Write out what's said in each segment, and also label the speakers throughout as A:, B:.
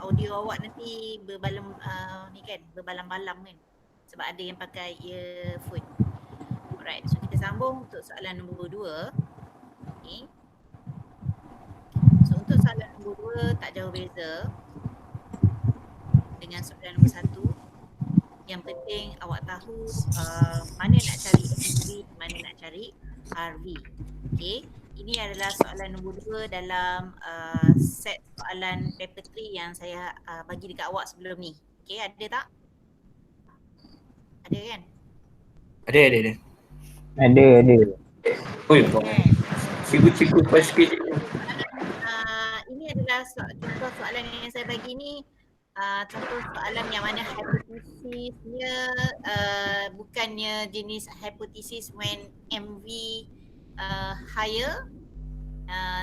A: audio awak nanti ni kan berbalam-balam kan sebab ada yang pakai earphone. Alright, so kita sambung untuk soalan nombor 2. Okay. So untuk soalan nombor 2 tak jauh beza dengan soalan nombor 1. Yang penting awak tahu mana nak cari MV, mana nak cari RV. Okay, ini adalah soalan nombor 2 dalam set soalan paper 3 yang saya bagi dekat awak sebelum ni. Okay, ada tak? Ada kan?
B: Ada.
C: Ada.
B: Oi,
A: Yes.
B: cikgu pas sikit.
A: Ini adalah contoh soalan yang saya bagi ni. Contoh soalan yang mana hipotesisnya bukannya jenis hipotesis when MV higher,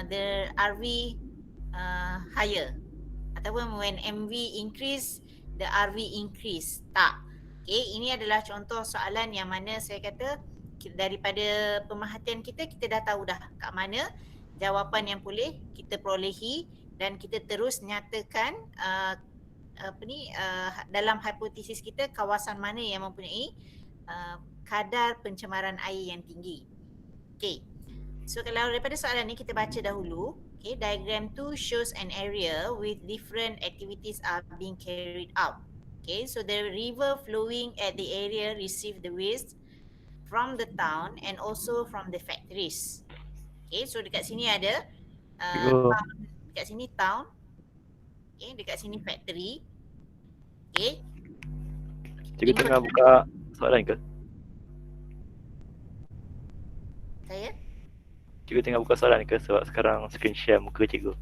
A: the RV higher, ataupun when MV increase, the RV increase. Tak. Okay, ini adalah contoh soalan yang mana saya kata daripada pemerhatian kita dah tahu dah kat mana jawapan yang boleh kita perolehi dan kita terus nyatakan dalam hipotesis kita kawasan mana yang mempunyai kadar pencemaran air yang tinggi. Okay. So kalau daripada soalan ni kita baca dahulu. Okay, diagram 2 shows an area with different activities are being carried out. Okay, so the river flowing at the area receive the waste from the town and also from the factories. Okay, so dekat sini ada town, dekat sini town. Okay, dekat sini factory. Okay.
D: Cikgu tengah buka soalan ke?
A: Saya?
D: Cikgu tengah buka soalan ke sebab sekarang screen share muka cikgu.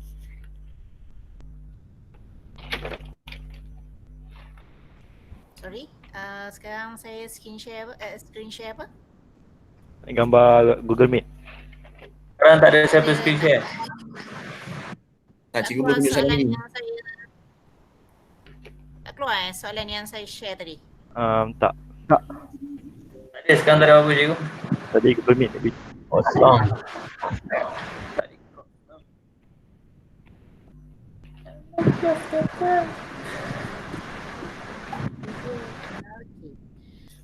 A: Sorry, sekarang saya screen share apa?
D: Gambar Google Meet.
B: Sekarang tak ada siapa screen share. Cikgu
A: keluar
B: tunjuk
A: soalan
B: saya.
A: yang saya tak keluar soalan yang saya share tadi.
D: Tak.
B: Tak ada, sekarang tak ada apa cikgu.
D: Tadi Google Meet tadi.
C: Kosong.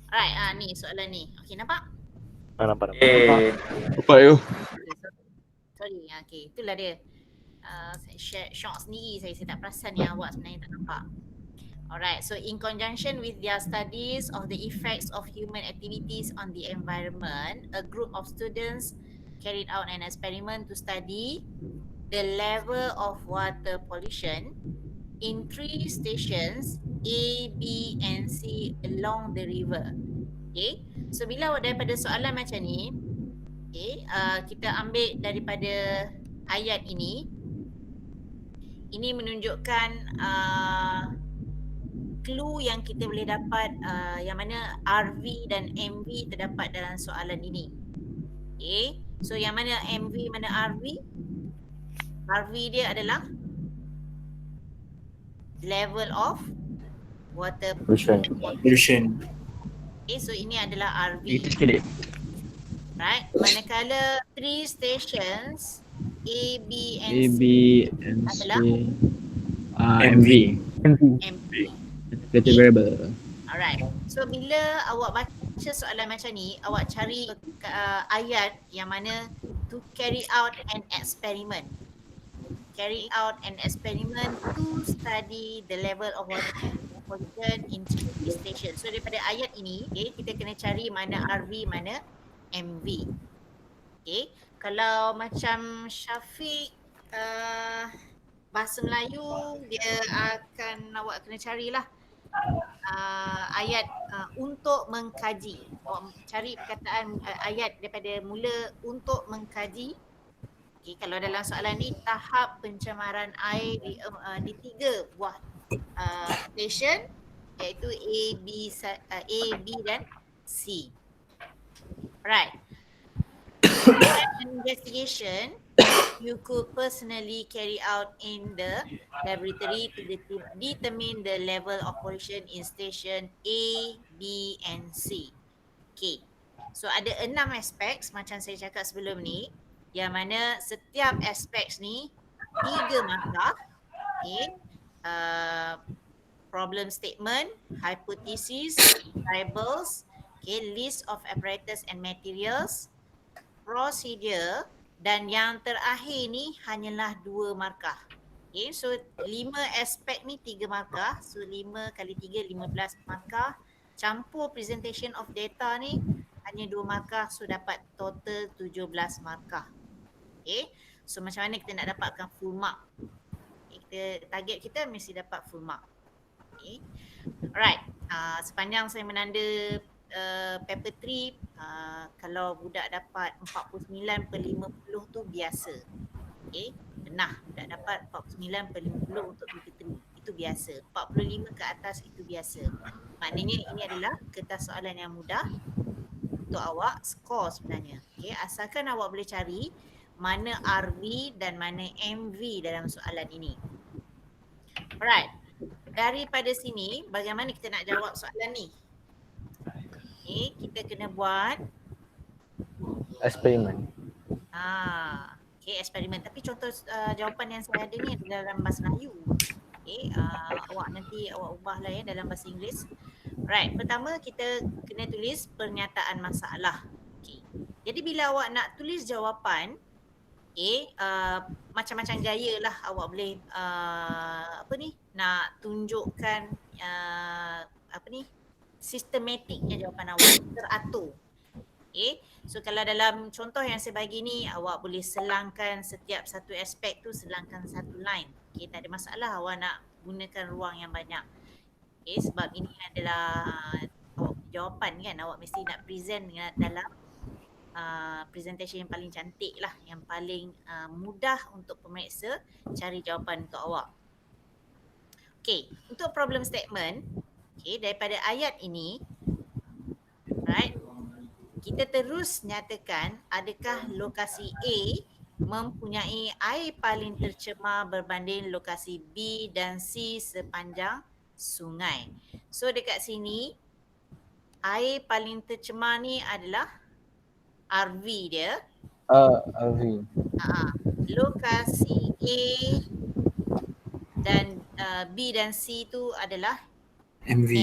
A: Alright, ni soalan ni. Okay, nampak?
D: Nampak.
C: Apa you?
A: Sorry, okay, itulah dia. Saya share shot sendiri, saya tak perasan yang awak sebenarnya tak nampak. Alright, so in conjunction with their studies of the effects of human activities on the environment, a group of students carried out an experiment to study the level of water pollution in 3 stations A, B and C along the river. Okay, so bila daripada soalan macam ni, okay, kita ambil daripada ayat ini menunjukkan clue yang kita boleh dapat yang mana RV dan MV terdapat dalam soalan ini. Okay, so yang mana MV, mana RV? RV dia adalah level of water pollution. Okay, so ini adalah RV.
B: Itu sikit.
A: Right, manakala 3 stations A, B and
C: A, B, and C.
A: adalah
C: MV.
A: MV.
C: Creative variable.
A: Alright, so bila awak baca soalan macam ni, awak cari ayat yang mana to carry out an experiment. Carry out an experiment to study the level of water pollution in 3 stations. So daripada ayat ini, okay, kita kena cari mana RV, mana MV. Okay, kalau macam Syafiq bahasa Melayu, dia akan awak kena carilah ayat untuk mengkaji. Awak cari perkataan ayat daripada mula untuk mengkaji. Okay, kalau dalam soalan ni tahap pencemaran air di 3 buah station, iaitu A, B dan C. Right. Investigation you could personally carry out in the laboratory to determine the level of pollution in station A, B and C. Okay. So ada 6 aspek macam saya cakap sebelum ni, yang mana setiap aspek ni 3 markah Okay. Problem statement, hypothesis, variables, okay, list of apparatus and materials, procedure, dan yang terakhir ni hanyalah 2 markah. Okay, so 5 aspek ni 3 markah. So 5 kali 3, 15 markah. Campur presentation of data ni hanya 2 markah. So dapat total 17 markah. Okay, so macam mana kita nak dapatkan full mark? Okay, target kita mesti dapat full mark. Okay. Alright, sepanjang saya menanda paper 3, kalau budak dapat 49/50 tu biasa. Okay, pernah budak dapat 49/50 untuk paper 3, itu biasa. 45 ke atas itu biasa. Maknanya ini adalah kertas soalan yang mudah untuk awak skor sebenarnya. Okay, asalkan awak boleh cari mana RV dan mana MV dalam soalan ini. Alright, daripada sini bagaimana kita nak jawab soalan ni? Okay, kita kena buat
E: eksperimen.
A: Okay, eksperimen. Tapi contoh jawapan yang saya ada ni adalah dalam bahasa Melayu. Okay, awak ubah lah ya dalam bahasa Inggeris. Right, pertama kita kena tulis pernyataan masalah. Okay. Jadi bila awak nak tulis jawapan, okay, macam-macam gaya lah awak boleh nak tunjukkan sistematiknya jawapan awak, teratur. Okay, so kalau dalam contoh yang saya bagi ni, awak boleh selangkan setiap satu aspek tu, selangkan satu line. Okay, tak ada masalah awak nak gunakan ruang yang banyak. Okay, sebab ini adalah jawapan kan, awak mesti nak present dalam presentation yang paling cantik lah, yang paling mudah untuk pemeriksa cari jawapan untuk awak. Okay, untuk problem statement, okay, daripada ayat ini, right, kita terus nyatakan adakah lokasi A mempunyai air paling tercemar berbanding lokasi B dan C sepanjang sungai. So dekat sini, air paling tercemar ni adalah RV dia.
E: RV.
A: Lokasi A dan B dan C tu adalah MV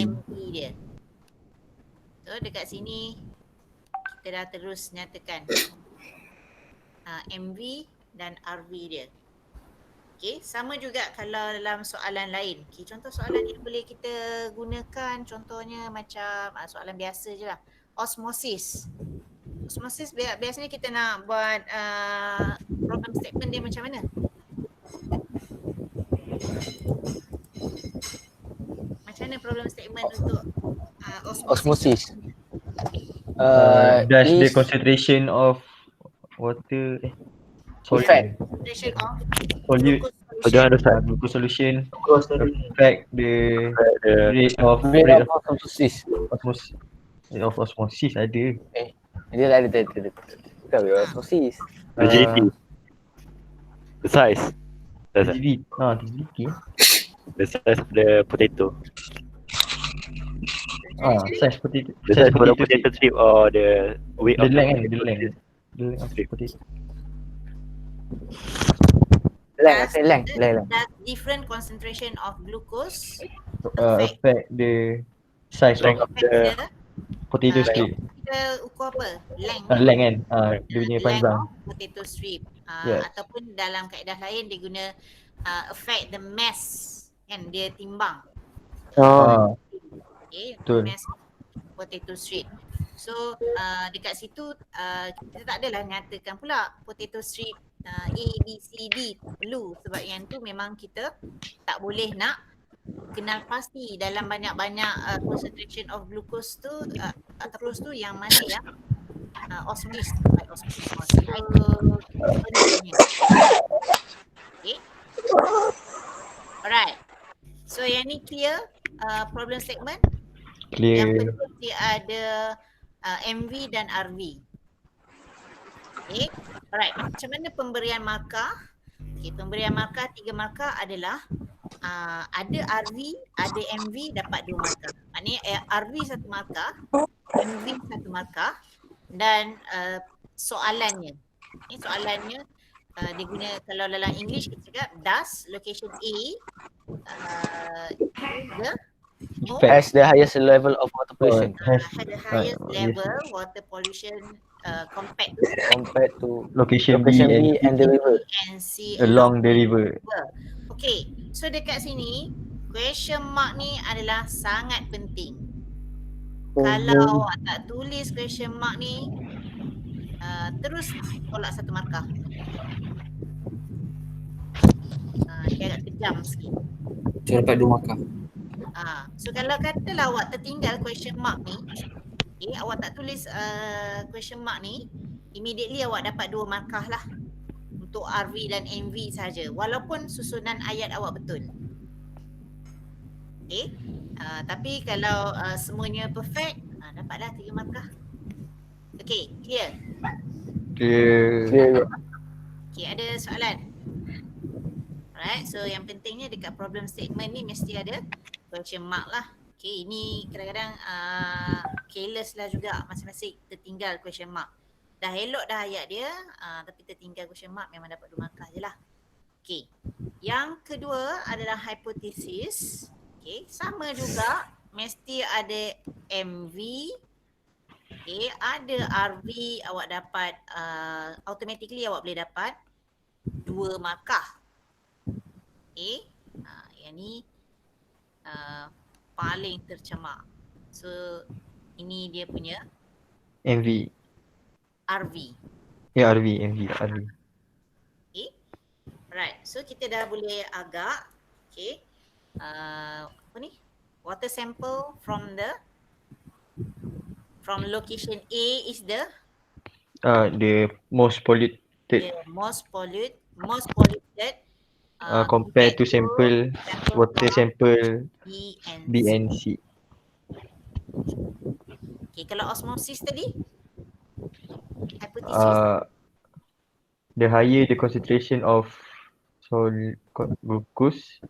A: dia. So dekat sini kita dah terus nyatakan MV dan RV dia. Okay, sama juga kalau dalam soalan lain. Okay, contoh soalan yang boleh kita gunakan contohnya macam soalan biasa je lah. Osmosis. Osmosis biasanya kita nak buat problem statement dia macam mana? Macam mana problem statement untuk osmosis?
C: Dash the concentration of water
E: Effect.
A: Concentration of
C: solute glucose solution affect the rate of
E: Osmosis.
C: osmosis ada.
E: Dia ada bukan osmosis.
D: The GDP. The size.
C: TGV.
D: The size of the potato.
C: Size potato.
D: The size of the potato strip or the weight
C: The
D: of
C: length
D: the
C: kan, the length of potato.
E: Length.
A: Does different concentration of glucose
C: Affect the size
D: length
C: of
D: of the
C: potato strip.
A: kita ukur apa? Length.
C: Length kan, dia punya
A: Length
C: panjang.
A: of potato strip.
C: Yes.
A: Ataupun dalam kaedah lain dia guna affect the mass, kan, dia timbang. Okay,
C: Betul.
A: mass potato strip. So dekat situ kita tak adalah nyatakan pula potato strip A, B, C, D perlu, sebab yang tu memang kita tak boleh nak kenal pasti dalam banyak-banyak concentration of glucose tu terus tu yang mana yang osmosis. Okay. Alright. So yang ni clear problem statement. Yang
C: Clear.
A: penting dia ada MV dan RV. Okay. Alright. Macam mana pemberian markah? Okay, pemberian markah 3 markah adalah ada RV, ada MV dapat 2 markah. Maknanya RV 1 markah, MV 1 markah dan soalannya. Ini soalannya dia guna, kalau dalam English kita cakap does location A the most
E: Has the highest level of water pollution
C: Has
A: had the highest
C: yes.
A: level water pollution compared
E: compared to
C: location
E: location
C: B
E: B and the river.
A: and C
C: along the river.
A: Okay, so dekat sini question mark ni adalah sangat penting. Kalau awak tak tulis question mark ni terus tolak 1 markah. Dia agak kejam sikit.
F: Saya dapat 2 markah.
A: So kalau katalah awak tertinggal question mark ni, awak tak tulis question mark ni, immediately awak dapat 2 markah lah untuk RV dan MV saja, walaupun susunan ayat awak betul. Tapi kalau semuanya perfect, dapatlah 3 markah. Okay, clear?
E: Clear.
A: Okay, ada soalan? Alright, so yang pentingnya dekat problem statement ni mesti ada question mark lah. Okay, ini kadang-kadang careless lah juga, masing-masing tertinggal question mark. Dah elok dah ayat dia, tapi tertinggal question mark, memang dapat 2 markah je lah. Okay, yang kedua adalah hypothesis. Okay, sama juga, mesti ada MV. Okay, ada RV, awak dapat, automatically awak boleh dapat 2 markah. Okay, yang ni paling tercemar. So, ini dia punya
C: MV.
A: RV.
C: Ya, RV.
A: Okay, right. So, kita dah boleh agak. Okay, apa ni? Water sample from location A is the
C: most polluted
A: most polluted
C: compared to sample water sample
A: B and
C: B and C.
A: Okay, kalau osmosis tadi? Hypothesis?
C: The higher the concentration of glucose,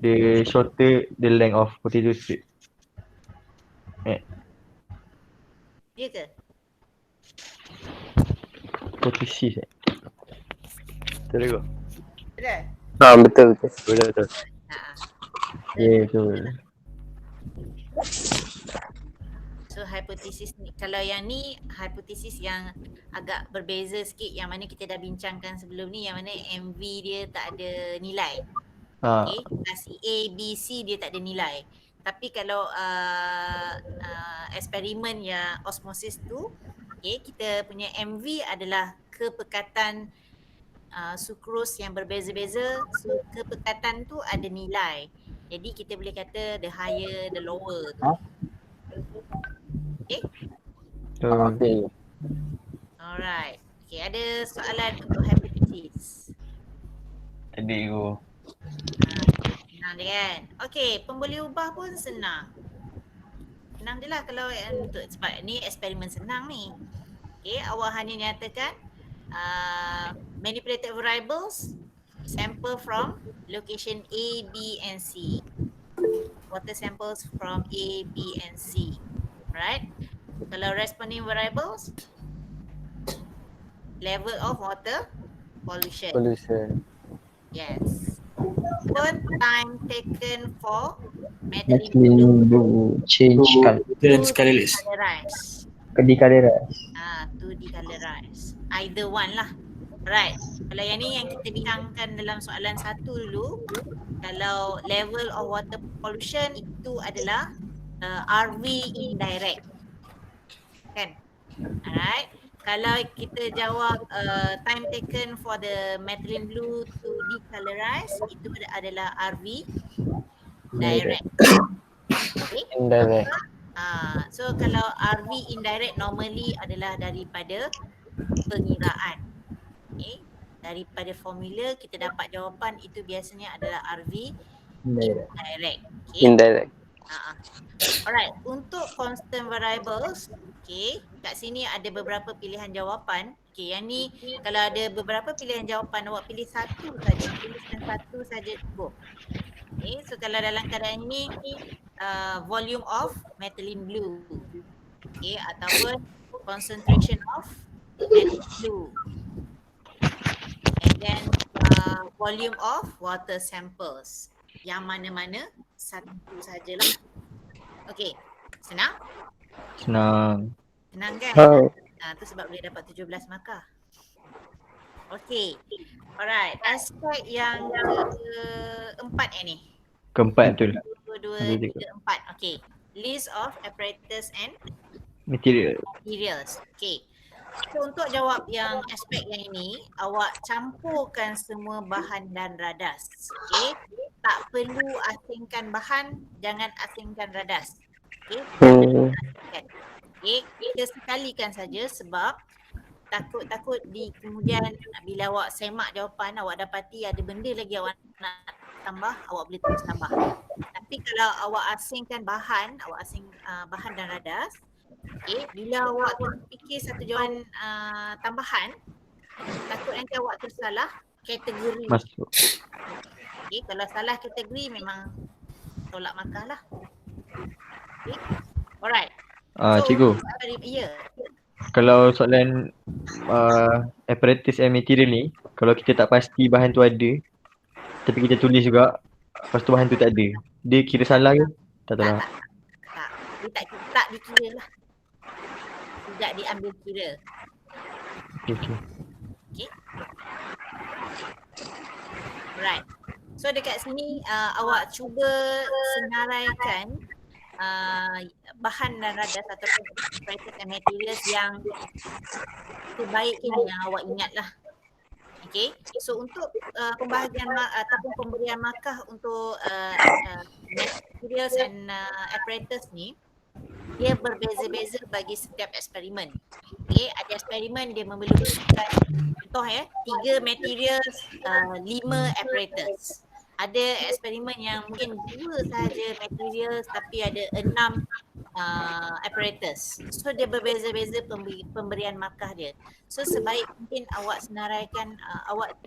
C: the shorter the length of potato strip.
A: Dia ke?
C: Hipotesis.
D: Betul ke?
A: Betul?
E: Betul.
D: Betul.
C: Ya, betul.
A: So hypothesis ni, kalau yang ni hypothesis yang agak berbeza sikit, yang mana kita dah bincangkan sebelum ni, yang mana MV dia tak ada nilai. Okay, si A, B, C dia tak ada nilai. Tapi kalau eksperimen yang osmosis tu, okay, kita punya MV adalah kepekatan sukros yang berbeza-beza. So kepekatan tu ada nilai. Jadi kita boleh kata the higher the lower tu. Okay?
E: Okay.
A: Alright. Okay, ada soalan untuk hypothesis?
C: Ada go.
A: Senang je kan? Okay, pemboleh ubah pun senang. Senang je lah kalau untuk, sebab ni eksperimen senang ni. Okay, awak hanya nyatakan manipulated variables sample from location A, B and C. Water samples from A, B and C. Right? Kalau responding variables, level of water pollution. Yes. Pun time taken for methylene blue
C: change
F: Dan sekali list.
A: colorize.
C: Decolorize.
A: To decolorize. Either one lah. Right. Kalau yang ni yang kita bincangkan dalam soalan 1 dulu, kalau level of water pollution itu adalah RV indirect. Kan? Alright. Kalau kita jawab time taken for the methylene blue to decolorize, itu adalah RV direct. Okay?
E: Indirect.
A: So kalau RV indirect normally adalah daripada pengiraan. Okay? Daripada formula kita dapat jawapan itu biasanya adalah RV indirect. Okay?
E: Indirect.
A: Alright, untuk constant variables, okay, kat sini ada beberapa pilihan jawapan. Okay, yang ni kalau ada beberapa pilihan jawapan, awak pilih satu saja, tuliskan satu saja cukup. Okay, so kalau dalam keadaan ini volume of methylene blue, okay, ataupun concentration of methylene blue. then volume of water samples. Yang mana-mana satu sajalah. Okay, senang?
C: Senang.
A: Senang kan? Tu sebab boleh dapat 17 markah. Okay, alright. Aspek yang keempat ni.
C: Keempat betul.
A: 1, 2, 3, 4. Okay. List of apparatus and
C: Material.
A: materials. Okay. So untuk jawab yang aspek yang ini, awak campurkan semua bahan dan radas. Okay. Tak perlu asingkan bahan, jangan asingkan radas. Okay. Asingkan. Okay. Kita sekalikan saja sebab takut-takut di kemudian bila awak semak jawapan, awak dapati ada benda lagi awak nak tambah, awak boleh terus tambah. Tapi kalau awak asingkan bahan, awak asing bahan dan radas, okay, bila awak fikir satu jawapan tambahan, takut nanti awak tersalah kategori.
C: Masuk.
A: Okay, kalau salah kategori memang tolak markah lah. Okay. Alright.
C: Cikgu.
A: Ya.
C: Kalau soalan apparatus and material ni, kalau kita tak pasti bahan tu ada, tapi kita tulis juga, lepas tu bahan tu tak ada, dia kira salah ke? Tak tahu lah.
A: Tak. Dia tak dikira lah. Tidak diambil kira.
C: Okay.
A: Right. So dekat sini awak cuba senaraikan bahan dan radas ataupun apparatus and materials yang terbaik ini yang awak ingat lah. Okay. So untuk pembahagian ataupun pemberian markah untuk materials and apparatus ni, dia berbeza-beza bagi setiap eksperimen. Okay, ada eksperimen dia memerlukan contoh 3 materials, 5 apparatus. Ada eksperimen yang mungkin 2 sahaja materials tapi ada 6 apparatus. So dia berbeza-beza pemberian markah dia. So sebaik mungkin awak senaraikan, awak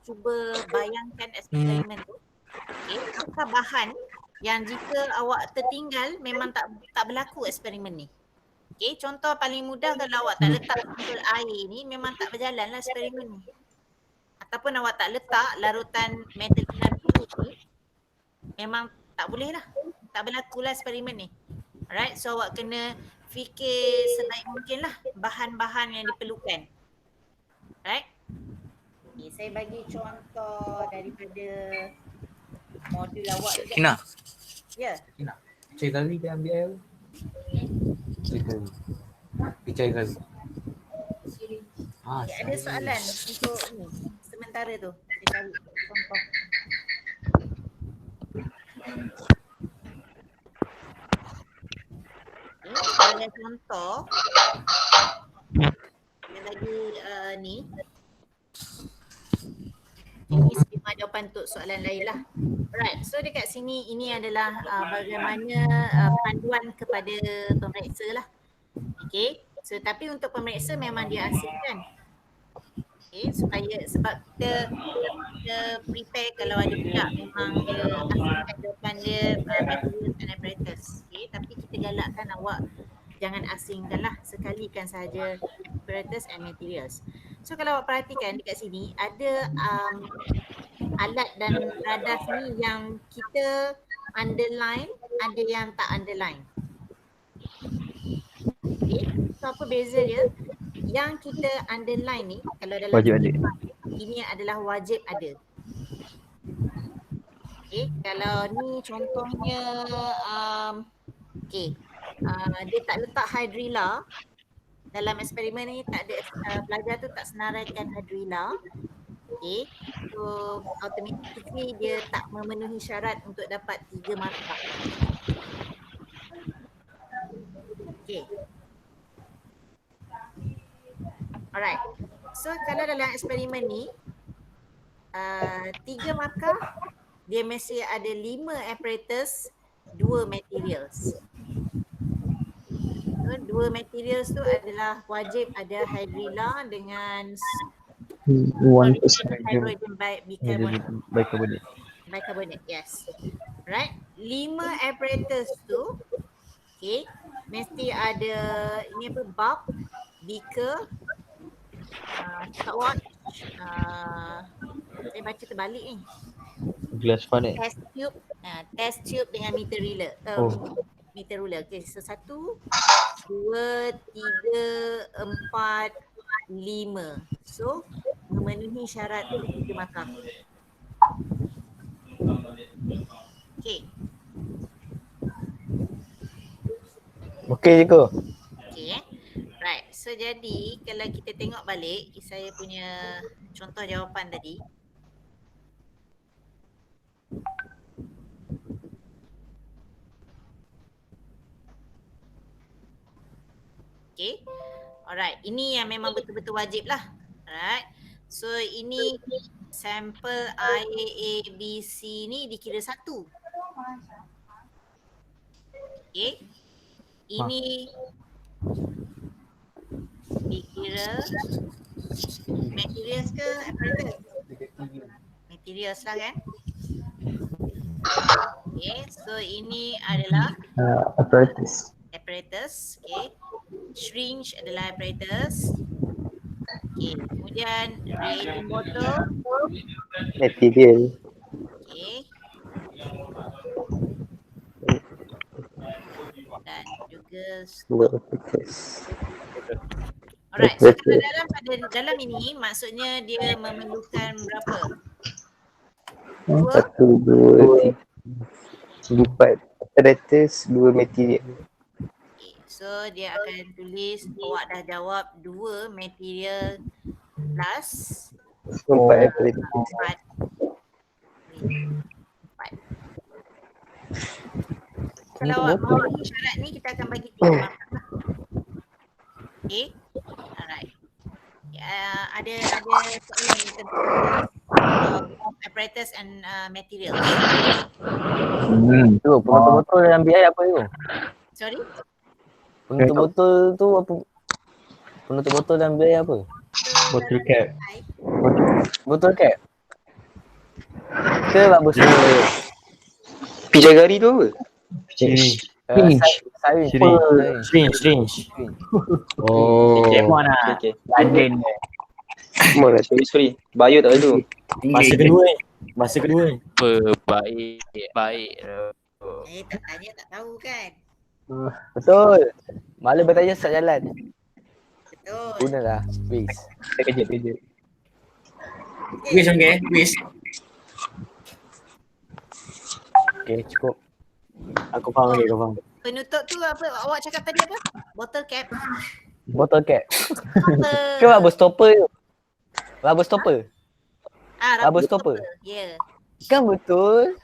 A: cuba bayangkan eksperimen tu. Okay, apakah bahan yang jika awak tertinggal memang tak berlaku eksperimen ni. Okay, contoh paling mudah kalau awak tak letak sampel air ni memang tak berjalan lah eksperimen ni. Ataupun awak tak letak larutan metal ni, memang tak boleh lah. Tak berlaku lah eksperimen ni. Alright, so awak kena fikir sebaik mungkin lah bahan-bahan yang diperlukan. Alright. Okay, saya bagi contoh daripada modul awak juga.
F: Kina.
A: Ya.
F: Kina. Cari kali dia ambil air. Cari kali. Cari kali.
A: Okay, ada soalan untuk ni sementara tu. Saya cari contoh. Ada contoh. Saya bagi ni. Ini skema jawapan untuk soalan lain lah. Alright, so dekat sini ini adalah bagaimana panduan kepada pemeriksa lah. Okay, so tapi untuk pemeriksa memang dia asingkan. Okay, sebab kita prepare kalau ada pula memang dia asingkan jawapan dia materials and apparatus. Okay, tapi kita galakkan awak jangan asingkan lah, sekalikan sahaja apparatus and materials. So kalau awak perhatikan dekat sini ada alat dan radas ni yang kita underline, ada yang tak underline. Okay, so apa beza dia? Yang kita underline ni kalau dalam
C: Wajib ada.
A: ini adalah wajib ada. Okay, kalau ni contohnya dia tak letak hydrilla dalam eksperimen ni, tak ada pelajar tu tak senaraikan hydrilla. Okay, so automatically dia tak memenuhi syarat untuk dapat 3 markah. Okay. Alright. So kalau dalam eksperimen ni 3 markah, dia mesti ada 5 apparatus, 2 materials. So 2 materials tu adalah wajib ada hydrilla dengan
C: 1%
A: hydrogen bicarbonate. Bicarbonate, yes. Right. 5 apparatus tu, okay, mesti ada ini apa, bulb, beaker, stopwatch, saya baca terbalik ni.
C: Glass funnel.
A: Test tube dengan meter ruler. Meter ruler. Okay, so 1, 2, 3, 4, 5. So memenuhi syarat untuk 3 markah. Okay.
E: Okey je ke?
A: Okay. Right. So jadi kalau kita tengok balik saya punya contoh jawapan tadi. Okay. Alright. Ini yang memang betul-betul wajib lah. Alright. So ini sampel air A, B, C ni dikira 1. Okay. Ini dikira materials ke apparatus? Materials lah kan? Okay, so ini adalah
E: Apparatus.
A: apparatus. Okay. Syringe adalah apparatus. Okay, kemudian reagent bottle.
E: Material.
A: Okay. Dan juga
E: Apparatus.
A: alright, so kalau dalam ini maksudnya dia memerlukan berapa? 2.
E: 1, 2, 4 apparatus, 2 material.
A: Okay, so dia akan tulis awak dah jawab 2 material plus
E: 4 apparatus.
A: 4. Kalau awak memenuhi syarat ni kita akan bagi 3 markah lah. Okay, alright. Ada soalan ni tentang apparatus and materials.
E: Tu penutup botol dalam BI apa tu?
A: Sorry?
E: Penutup botol tu apa? Penutup botol dalam BI apa?
C: Bottle cap.
E: Botol cap? Ke bagus stopper?
G: Pijagari tu apa?
C: Syringe.
E: Sarin.
G: Syringe.
C: Oh.
G: Kemon lah. Okay.
E: London.
G: Kemon lah. Sorry. Bio tak ada tu.
H: Masa kedua.
D: Baik.
A: Tak tanya tak tahu kan?
E: Betul. Malah bertanya sat jalan.
A: Betul.
E: Gunalah space.
C: Kejap.
H: Wish okay. Wish.
E: Okay, cukup.
H: Aku faham kau faham.
A: Penutup tu apa awak cakap tadi apa? Bottle cap.
E: Botol cap.
A: Stopper.
E: Ke rubber stopper tu? Rubber stopper?
A: Rubber
E: stopper.
A: Ya.
E: Kan betul.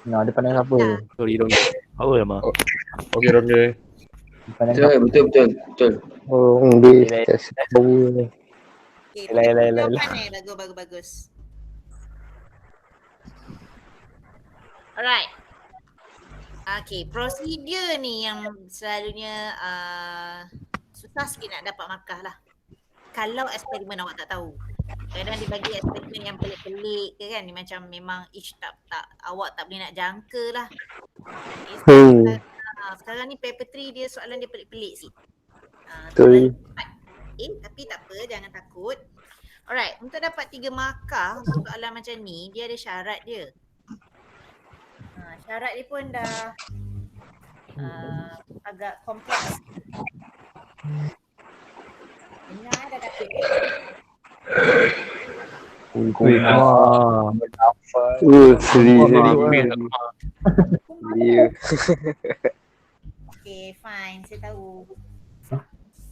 C: Nah, dia pandang apa?
D: Sorry dong. Apa nama?
C: Okey, Roger. Pandang
G: Betul.
E: Oh, dia just power.
A: Okay,
E: Yalah.
A: jawapan bagus. Alright. Okay, prosedur ni yang selalunya susah sikit nak dapat markah lah. Kalau eksperimen awak tak tahu. Kadang dia bagi eksperimen yang pelik-pelik ke kan. Ni macam memang tak awak tak boleh nak jangka lah. Sekarang ni paper 3 dia soalan dia pelik-pelik sikit.
E: Betul.
A: Tapi tak apa, jangan takut. Alright, untuk dapat 3 markah untuk soalan macam ni, dia ada syarat dia. Syarat dia pun dah agak kompleks. Dengar dah kata. Okay, fine. Saya tahu.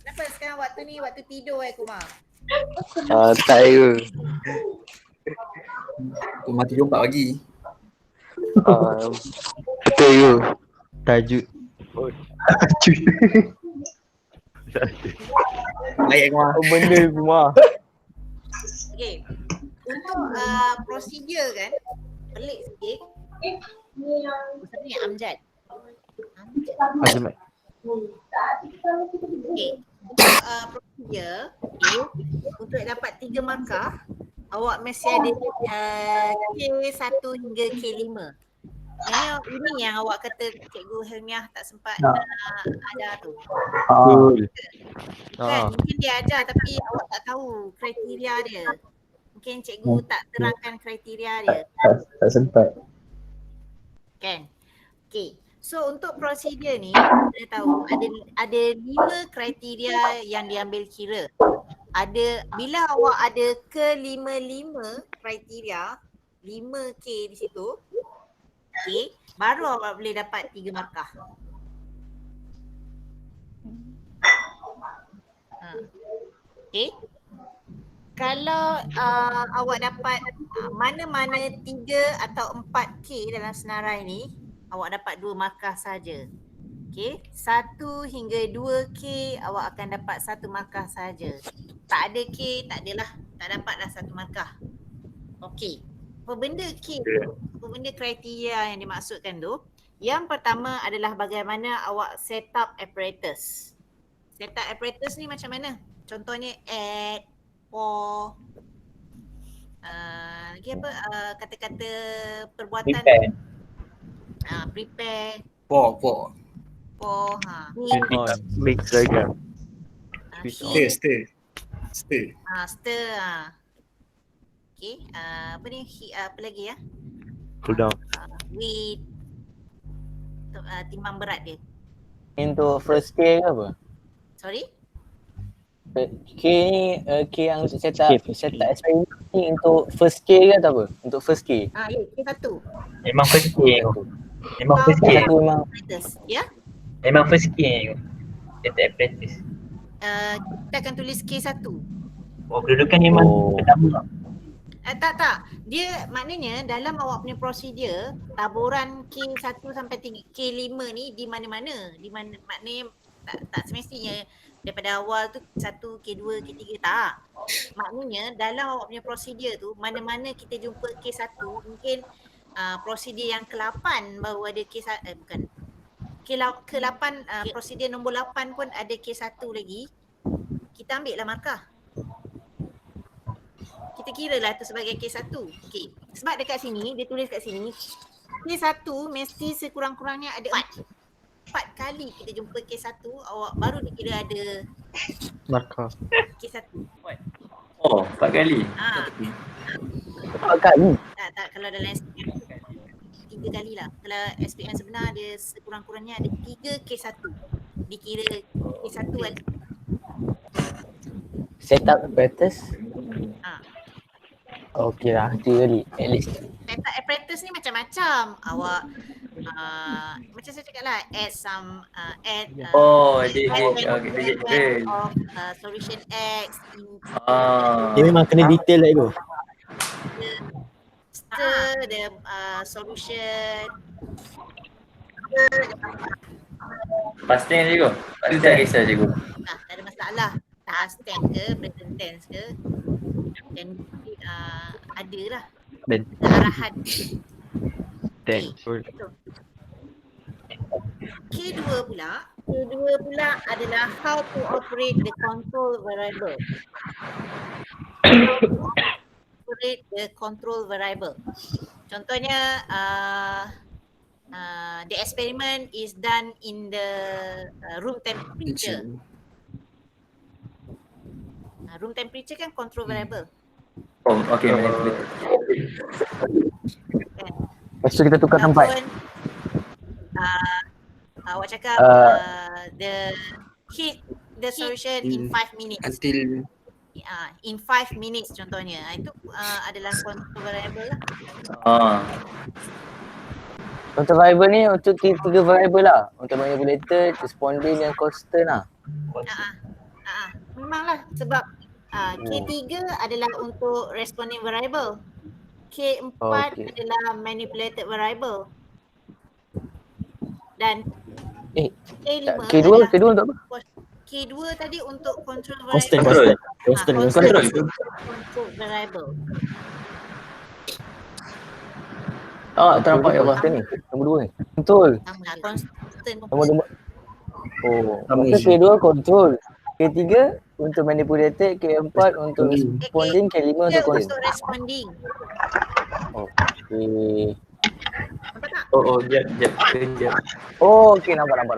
A: Kenapa sekarang waktu ni waktu tidur Kumar?
E: Tak ya.
H: Aku mati 4 pagi.
E: Betul ya.
C: tajuk.
H: Layak Kumar.
E: Apa benda Kumar?
A: Okay. Untuk prosedur kan, pelik sikit. Ustaz ni Amjad.
C: Azmat.
A: Okay. Untuk prosedur, okay, untuk dapat 3 markah, awak mesti ada K1 hingga K5. Ini yang awak kata Cikgu Helmiah tak sempat ada tu.
C: Betul.
A: Kan mungkin dia ajar tapi awak tak tahu kriteria dia. Mungkin cikgu tak terangkan kriteria dia.
G: Tak sempat.
A: Kan? Okay. So untuk prosedur ni kita tahu ada 5 kriteria yang diambil kira. Bila awak ada ke-5 kriteria, 5K di situ, okay, baru awak boleh dapat 3 markah. Okay. Kalau awak dapat mana-mana 3 atau 4K dalam senarai ni, awak dapat 2 markah saja. Okay, 1 hingga 2K awak akan dapat 1 markah saja. Tak ada K, tak adalah, tak dapatlah 1 markah. Okay, apa benda K tu? Apa benda kriteria yang dimaksudkan tu? Yang pertama adalah bagaimana awak set up apparatus. Set up apparatus ni macam mana? Contohnya add, for, lagi apa, kata-kata perbuatan. Prepare.
H: For.
D: Mix diagram.
H: Stir.
A: Stir. Okay, apa ni, apa lagi ya?
D: Cool down.
A: Weight. Timbang berat dia.
E: Untuk first K ke apa?
A: Sorry?
E: K ni K yang untuk set up eksperimen ni untuk first K ke atau apa? Untuk first K.
A: Ya, K1.
G: Memang first K tu. Memang first K.
E: Satu memang
A: Ya?
G: Memang first K tu. Data apprentice.
A: Kita akan tulis K1.
G: Oh, kedudukan memang pertama.
A: Tak. Dia maknanya dalam awak punya prosedur, taburan K1 sampai K5 ni di mana-mana. Di mana, maknanya tak semestinya daripada awal tu K1, K2, K3 tak. Maknanya dalam awak punya prosedur tu, mana-mana kita jumpa K1, mungkin prosedur yang ke-8 baru ada K1, bukan. Ke-8, prosedur nombor 8 pun ada K1 lagi. Kita ambil lah markah. Kita kira lah tu sebagai K1. Okay. Sebab dekat sini, dia tulis kat sini, K1 mesti sekurang-kurangnya ada 4 kali kita jumpa K1, awak baru dikira ada
C: Markah.
A: K1.
B: Oh, 4 kali.
E: 4 kali.
A: Tak, kalau dalam SPM 3 kali lah. Kalau SPM sebenar dia sekurang-kurangnya ada 3 K1. Dikira K1 ada.
E: Set up apparatus. Okey lah, 3 kali at least.
A: Set up apparatus ni macam-macam. Awak macam saya cakap lah, add
B: digit
A: of solution X.
F: Dia memang kena detail lah tu.
A: Stir the solution.
B: Pasti cikgu. Pasti tak kisah cikgu.
A: Tak ada masalah. Past tense ke, present tense ke. Dan ada lah arahan.
C: Betul.
A: K2 pula adalah how to operate the control variable. Operate the control variable. Contohnya the experiment is done in the room temperature. Room temperature kan control variable.
B: Oh, okey.
E: Lepas tu kita tukar tempat.
A: Awak cakap the heat the solution in 5 minutes.
H: Until
A: In 5 minutes contohnya. Itu adalah control variable lah.
E: Control variable ni untuk 3 variable lah. Untuk manipulator, responding dan constant lah.
A: Memanglah sebab K3 adalah untuk responding variable. K4 adalah manipulated variable. Dan K5
E: K2 untuk apa?
A: K2 tadi untuk control
F: Constant.
A: variable.
F: Control.
A: Control variable.
E: Tak nampak ya Allah ni. Nombor 2 ni. Control.
A: Constant.
E: Nombor K2 control. K3 untuk manipulated, K4 untuk responding, K5 untuk constant.
A: Untuk responding.
E: Okey.
A: Nampak tak?
B: Oh, jap.
E: Oh, okay, nampak.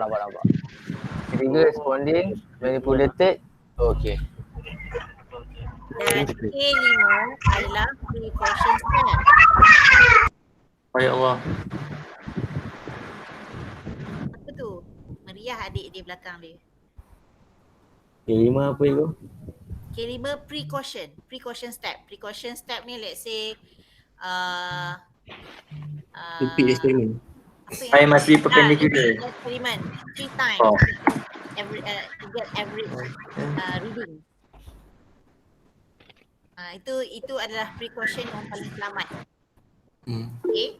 E: Ketiga, responding, manipulated. Okay.
A: Dan K5 adalah precaution step.
B: Ya Allah.
A: Apa tu? Meriah adik di belakang dia.
E: K5 apa itu?
A: K5 precaution step. Precaution step ni let's say
H: Repeat experiment.
A: apa
B: Saya masih perpendicular.
A: experiment 3 times
B: Oh.
A: to get average reading. Itu adalah precaution yang paling selamat. Okay.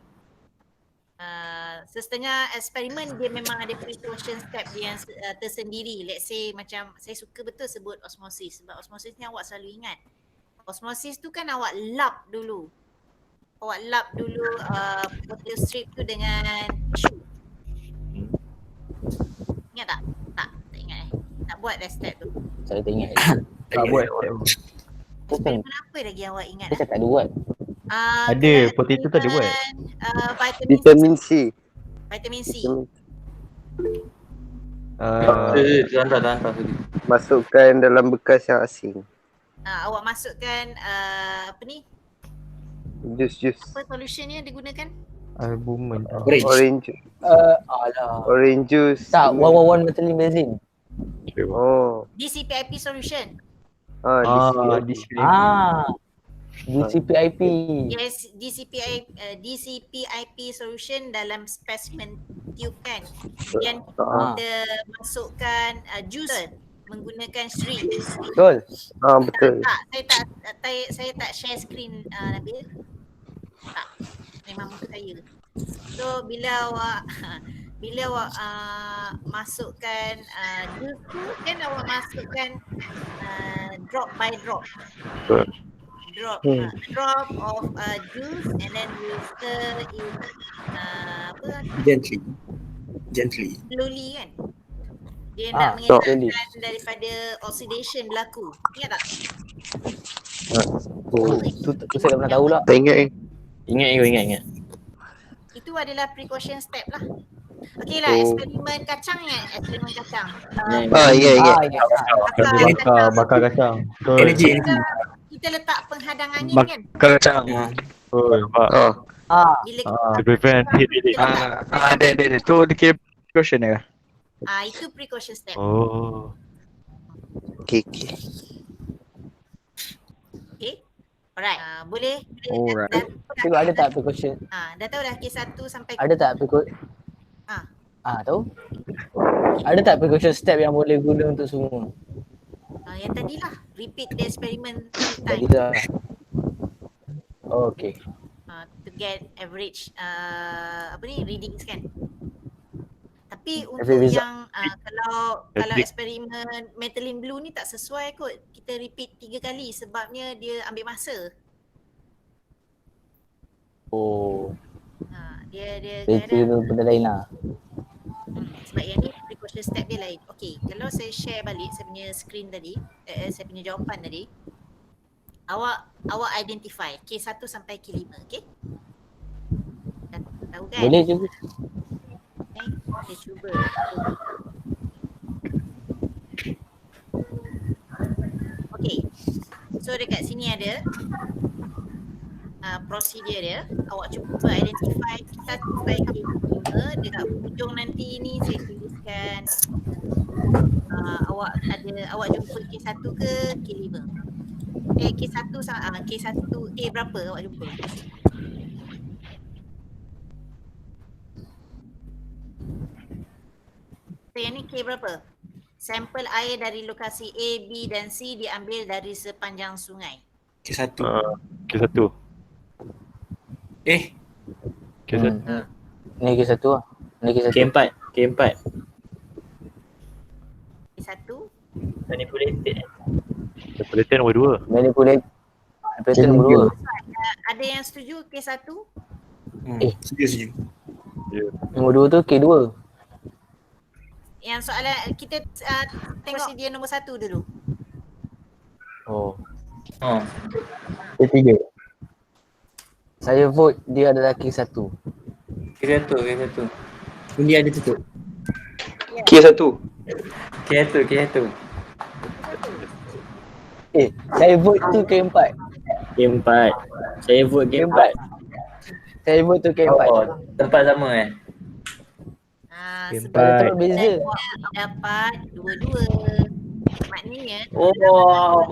A: Setengah eksperimen dia memang ada precaution step dia yang tersendiri. Let's say macam saya suka betul sebut osmosis sebab osmosis ni awak selalu ingat. Osmosis tu kan awak lap dulu. Awak lap dulu potato strip tu dengan tissue. Ingat tak? Tak ingat Tak buat dah step tu.
E: Saya tak ingat.
C: Tak buat.
A: Eksperimen apa lagi awak ingat?
E: Saya tak ada buat.
C: Ada, potato tu ada buat.
A: Vitamin
I: C.
A: Vitamin C.
B: Hantar tadi.
I: Masukkan dalam bekas yang asing.
A: Awak masukkan apa ni?
I: Jus.
A: Apa solution yang digunakan?
C: Albumen.
I: Orange.
E: Alah.
I: Orange juice.
E: Tak, 111 methylene benzene.
I: Oh.
A: DCPIP solution.
E: DCPIP.
A: Yes, DCPIP solution dalam specimen tube kan. Kemudian kita masukkan juice menggunakan syringe.
E: Betul.
I: Betul.
A: Saya tak share screen Nabil. Tak. Memang muka saya. So bila awak masukkan juice tu kan awak masukkan drop by drop. Drop of juice and then you stir in
H: Gently.
A: slowly kan. Dia nak mengelakkan daripada oxidation berlaku. Ingat tak?
E: Tu saya tak pernah tahu lah.
I: Tak ingat.
D: Ingat.
A: Itu adalah precaution step lah. Okey lah, eksperimen kacang ingat? Eksperimen kacang.
I: Ingat.
C: Bakar kacang.
H: Energy.
A: Kita letak penghadang angin kan?
D: Bakar kacang.
A: Bila
D: To prevent heat reading. Ada. Tu dia precaution ke?
A: itu precaution step.
D: Oh.
I: Okay.
A: Okay. Alright. Boleh?
C: Alright.
E: Cikgu ada tak precaution?
A: Dah tahu dah K1 sampai
E: Ada tak precaution? Tahu? Ada tak precaution step yang boleh guna untuk semua?
A: yang tadilah. Repeat the experiment 3
E: Tadi
A: times.
E: dah. Okay.
A: To get average readings kan. Tapi untuk
E: Average
A: yang kalau eksperimen methylene blue ni tak sesuai kot. Kita repeat 3 kali sebabnya dia ambil masa.
E: Oh.
A: Dia
E: Itu benda lain lah.
A: sebab yang ni precaution step dia lain. Okay, kalau saya share balik saya punya screen tadi, saya punya jawapan tadi, awak identify K1 sampai K5, okay? Tahu kan?
E: Boleh je.
A: Okay, kita cuba. Okay, so dekat sini ada prosedur dia. Awak cuba identify K1 sampai K5. Dekat hujung nanti ni saya tuliskan awak jumpa K1 ke K5. K1 berapa awak jumpa? So yang ni K berapa? Sampel air dari lokasi A, B dan C diambil dari sepanjang sungai.
H: K1.
D: K1. K1.
E: Ni K1 lah. Ni K1.
G: K4.
A: K1
G: Manipulated.
D: Manipulated nombor 2.
E: Manipulated nombor 2.
A: ada yang setuju K1?
H: Setuju.
E: Nombor 2 tu K2.
A: Yang soalan kita tengok dia nombor 1 dulu.
E: Oh.
C: K3.
E: Saya vote dia adalah K1.
B: K1.
H: Undi ada tutup.
D: K1.
B: K1.
E: Saya vote tu K4.
G: K4. Saya vote K4.
E: Saya vote tu K4.
B: Oh, tempat sama
C: K4.
E: Kalau terus beza.
A: Dapat 2-2. Maknanya
B: Oh,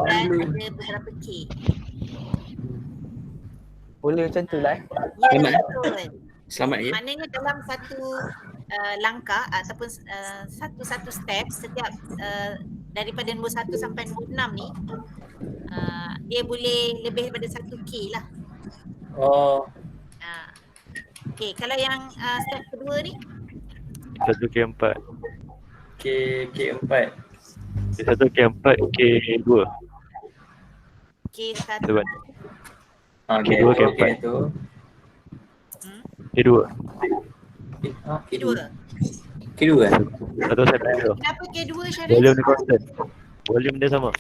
A: ada beberapa K.
E: Boleh macam tu lah.
A: Ya,
H: Selamat.
A: betul.
H: Selamat ya.
A: Maknanya dalam satu langkah ataupun satu step setiap daripada nombor 1 sampai nombor 6 ni dia boleh lebih daripada 1 K lah.
B: Oh,
A: Okay, kalau yang step kedua ni
D: K1 K4.
B: K4.
D: K1 K4 K2.
A: K1
D: Betul.
B: K2,
D: K4. K2.
A: K2.
B: K2
D: Atau saya tanya.
A: Kenapa K2 Syarif?
D: Volume dia constant. Volume dia sama.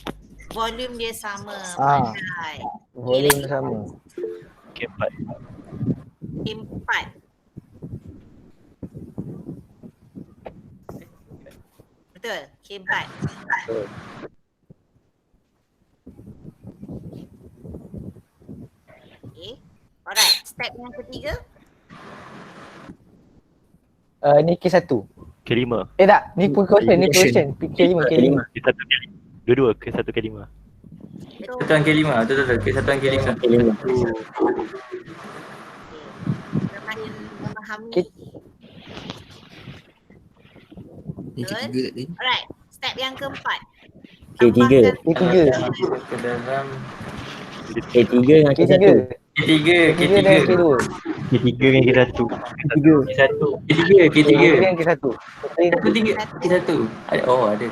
A: Volume dia sama.
E: Ah.
A: Pandai.
E: Volume sama.
D: K4.
A: K4. Betul, K4. Okay. Alright, step yang ketiga.
E: Ni K1.
D: K5.
E: Tak, ni pun question, ni question. K5.
D: K1 K5. Dua-dua K1 K5.
B: Satuan K5, betul. K1 K5.
A: Semakin memahami.
H: Ni ketiga tadi.
A: Alright, step yang keempat.
G: K3.
E: K3.
B: Ke dalam
G: K3 dengan K1.
B: K3.
E: K3 dengan K2.
C: K3 dengan K1.
B: K3.
E: K3 dengan K1.
B: K1. Oh, ada.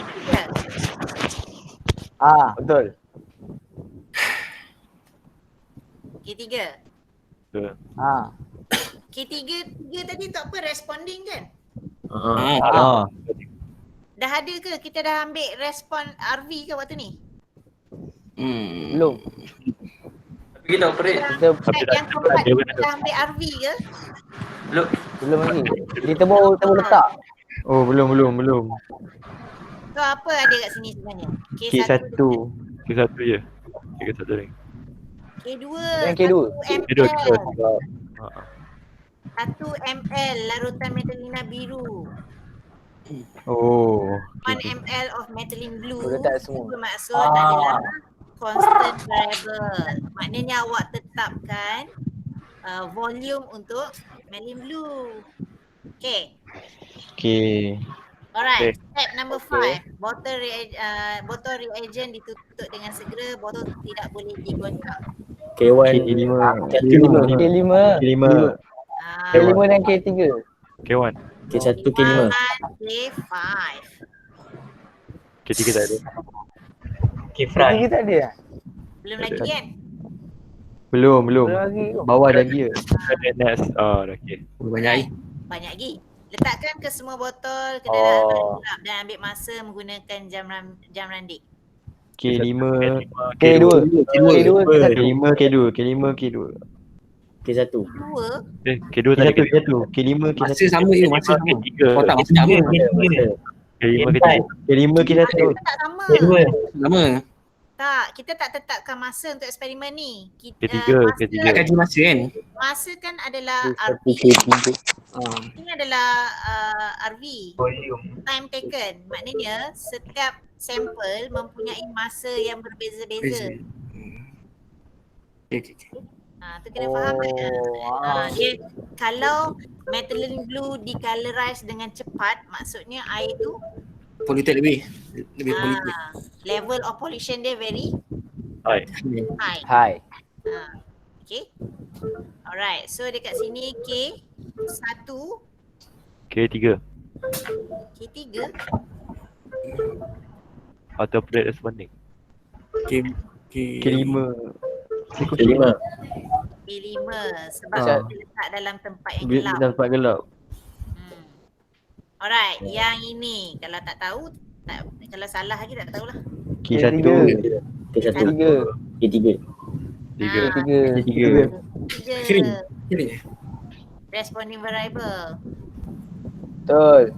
E: Betul.
A: K3.
D: Betul.
A: K3 tadi tak apa responding kan? Dah ada ke kita dah ambil respon RV ke waktu ni?
E: Belum.
B: Tapi kita operate.
A: Step yang keempat kita dah ambil RV ke?
E: Belum lagi. Kita baru letak.
C: Oh, belum.
A: So apa ada kat sini sebenarnya?
C: K1.
D: K1 je. K1 lagi.
A: K2.
E: Yang K2.
D: 1
A: ml larutan metalina biru.
C: Oh.
A: 1 ml of methylene blue.
E: Letak semua.
A: Bermaksud adalah constant variable. Maknanya awak tetapkan volume untuk methylene blue. Okay. Alright, step number 5. Botol reagent ditutup dengan segera, botol tidak boleh digoncang.
G: K1.
E: K5 dan K3.
D: K1.
G: K1 K5.
A: K5.
D: K3 tak ada.
G: K5.
E: K3 tak ada lah.
A: Belum lagi kan?
C: Belum.
E: Belum lagi.
C: Bawah lagi.
D: Next. Okay.
H: Banyak air.
A: Banyak lagi. Letakkan ke semua botol ke dalam gelap dan ambil masa menggunakan jam randik.
C: K5.
E: K2.
C: K2.
G: K1.
A: Dua.
D: K2 tak ada.
C: K5.
H: Masa sama je, masa sama.
D: K3.
H: Kau tak masa sama.
D: K5 K3.
C: K5 K1.
A: Tak sama.
H: Sama.
A: Tak, kita tak tetapkan masa untuk eksperimen ni.
D: K3.
H: Tak kaji masa kan?
A: Masa kan adalah RV.
G: K3.
A: Ini adalah RV.
G: Volume.
A: Time taken. Maknanya setiap sampel mempunyai masa yang berbeza-beza.
H: Okay.
A: Tu kena faham kan? Dia, kalau methylene blue dicolorize dengan cepat, maksudnya air tu
H: Polluted lebih polluted.
A: level of pollution dia very
D: Hai.
A: high.
E: Hai.
A: Okay. Alright, so dekat sini K1,
D: K3.
A: K3,
D: Auto operate responding.
C: K5.
G: K5.
A: K5 sebab dia letak dalam tempat yang gelap.
C: Dalam tempat gelap.
A: Alright, yang ini kalau tak tahu, kalau salah lagi tak tahulah.
C: K1.
G: K1. K3.
E: K3.
C: K3.
H: Kering.
A: responding variable.
E: Betul.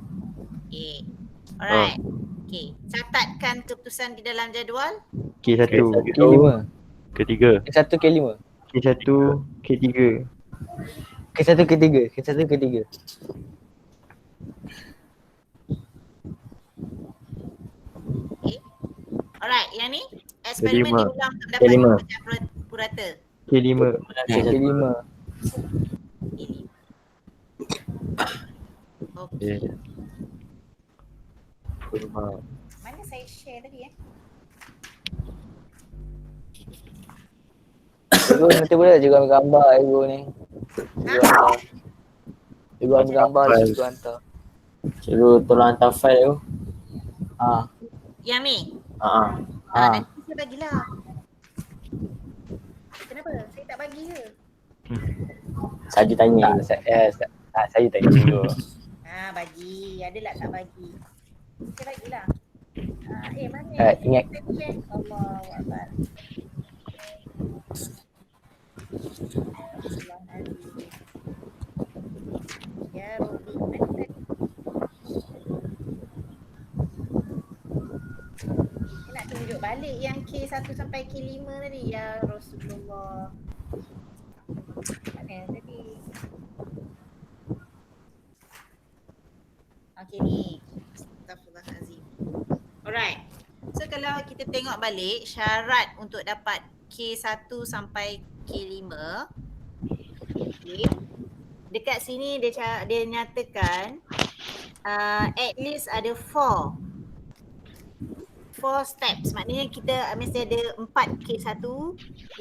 A: Okay. Alright. Okay. Catatkan keputusan di dalam jadual.
C: K1,
E: K5.
C: K3,
E: K1, K5.
C: K1, K3.
E: K1, K3. K1, K3.
A: Okay. Alright. Yang ni eksperimen
C: Kelima.
A: diulang untuk dapat
E: Kelima.
A: pecah purata.
C: K5.
E: K5.
A: Okay.
C: Kelima.
A: Mana saya share tadi
E: Ego nanti boleh juga ambil gambar Ego ni. Ego ambil gambar, Ego hantar.
G: Cikgu tolong hantar file tu.
A: Yang ni?
E: Ah.
A: Nanti saya bagilah. Kenapa? Saya tak bagi ke?
G: Saja tanya.
E: Saya tanya dulu.
A: Bagi. Adalah tak bagi. Saya bagilah. Mana?
E: Ingat.
A: Allahuakbar. Ya Rabbi. Saya nak tunjuk balik yang K1 sampai K5 tadi. Ya Rasulullah. Mana tadi? Okay ni. Astaghfirullahalazim. Alright. So kalau kita tengok balik syarat untuk dapat K1 sampai K5. Okay. Dekat sini dia nyatakan at least ada 4 steps. Maknanya kita mesti ada 4 K1.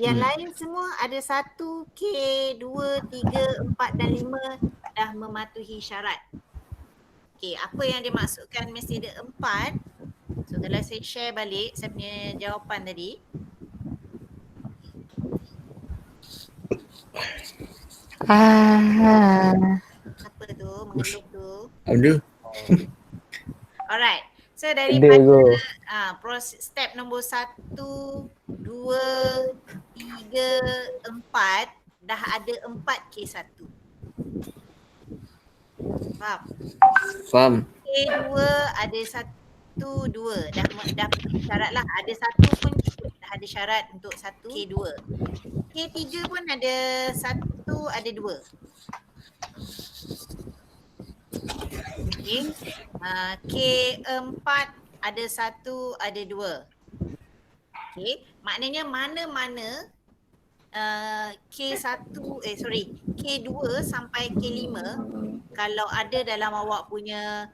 A: Yang lain semua ada 1, K2, 3, 4 dan 5 dah mematuhi syarat. Okay, apa yang dia maksudkan mesti ada 4. So kalau saya share balik saya punya jawapan tadi. Apa tu? Mengeluh tu.
H: Ada.
A: Alright. So daripada step nombor 1, 2, 3, 4 dah ada 4 K1. Faham?
H: Faham.
A: K2 ada 1, 2 dah syarat lah. Ada 1 pun cukup, dah ada syarat untuk 1 K2. K3 pun ada 1, ada 2. Okay. K4 ada 1, ada 2. Okay. Maknanya mana-mana K2 sampai K5 kalau ada dalam awak punya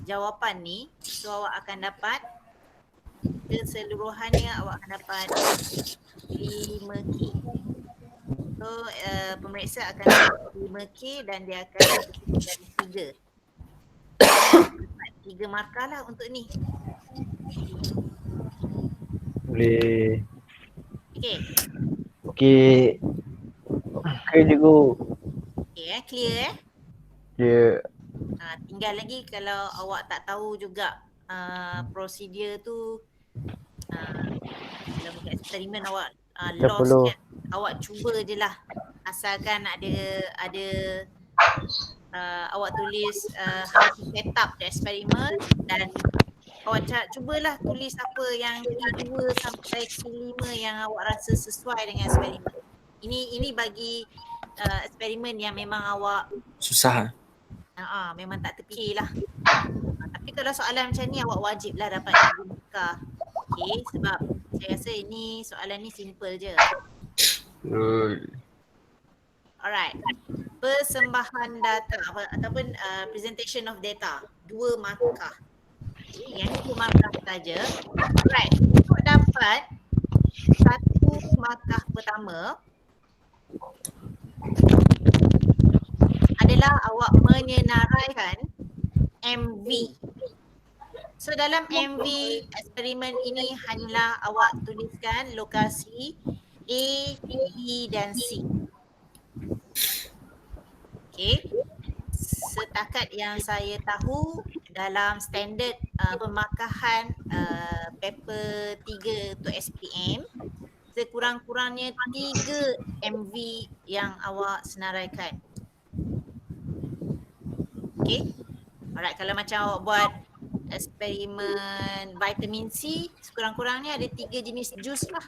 A: jawapan ni, so awak akan dapat keseluruhannya awak akan dapat 5K. So pemeriksa akan dapat 5K dan dia akan dari 3 markah lah untuk ni.
C: Boleh.
A: Okay.
C: Okay.
E: Okay cikgu.
A: Okay clear
C: Dia
A: tinggal lagi kalau awak tak tahu juga prosedur tu dalam eksperimen awak lost kan, awak cuba je lah asalkan ada awak tulis how to set up the experiment dan awak cubalah tulis apa yang K2 sampai K5 yang awak rasa sesuai dengan eksperimen. Ini bagi eksperimen yang memang awak
H: Susah.
A: memang tak terfikir lah. Tapi kalau soalan macam ni awak wajib lah dapat 3 markah. Okay, sebab saya rasa ini soalan ni simple je. Alright. Persembahan data ataupun presentation of data 2 markah. Yang ni 2 markah saja. Alright. Untuk dapat 1 markah pertama adalah awak menyenaraikan MV. So dalam MV eksperimen ini hanyalah awak tuliskan lokasi A, B dan C. Okay. Setakat yang saya tahu dalam standard pemarkahan paper 3 untuk SPM, sekurang-kurangnya 3 MV yang awak senaraikan. Okay. Alright, kalau macam awak buat eksperimen vitamin C, sekurang-kurangnya ada 3 jenis jus lah.